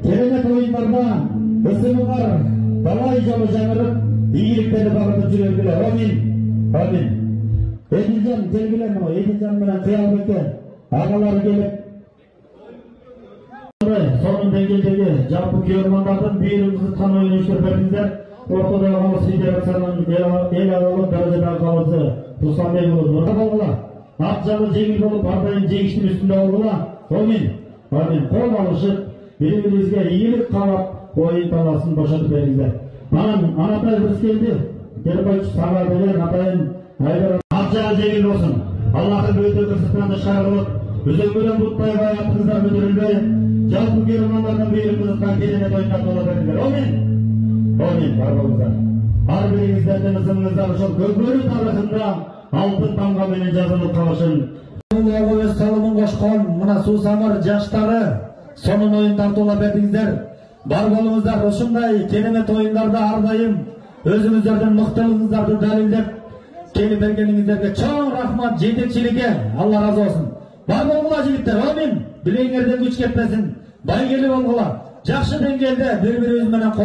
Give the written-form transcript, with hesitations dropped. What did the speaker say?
Керемет ойындарда ысымылар талай жолы жаңырып, игіліктерді бағытып жүргілер. Амин. Амин. Еділжан келгілер мұны, Еділжан менен Қиялбекке ағалары келіп, соның деңгейдегі жалпы көрермандардың бүйірімізді қан ойыншылар бердіңіздер. Ортадағы қаласы федерацияның ел алалы дәрежедағы қаласы Русланбек болып нұрға болғыла. Ат жағы жеңіл болып, ардайын жегіштің үстінде болғыла. Амин. Амин. Қол алышып, бірімізге иелік қалап, ойын таласын бошатып беріңіздер. Анатай біз келді. Кербайчы сағадығын атайын айдар ат жағы жеңіл болсын. Аллахын өте кірсіптенді шығарылып, үзеңгілен бұттай баяттыңыздар мүдірілбей, жалпы керімандардың бүйірімізді қан керемет ойындар тола беріңіздер. Амин. Амин. Бар болыңыздар. Ар біріңіздердің ызыңыздар үшін көкбөрі тарихында алтын тамға менен жазылып қалышын. Өз салымын қошқан мына сусамыр жаштары сонын ойындар тола бердіңіздер. Бар болыңыздар, осындай керемет ойындарда ардайым өзіңіздердің мықтылығыңыздарды дәлелдеп келіп бергеніңіздерге чоң рахмат, жетекшілікке Алла разы болсын. Бар болғыла жігіттер, амин. Білеңерден күш кетпесін. Байгелі болғыла. Жақшы деңгейде бір-бір өзіменен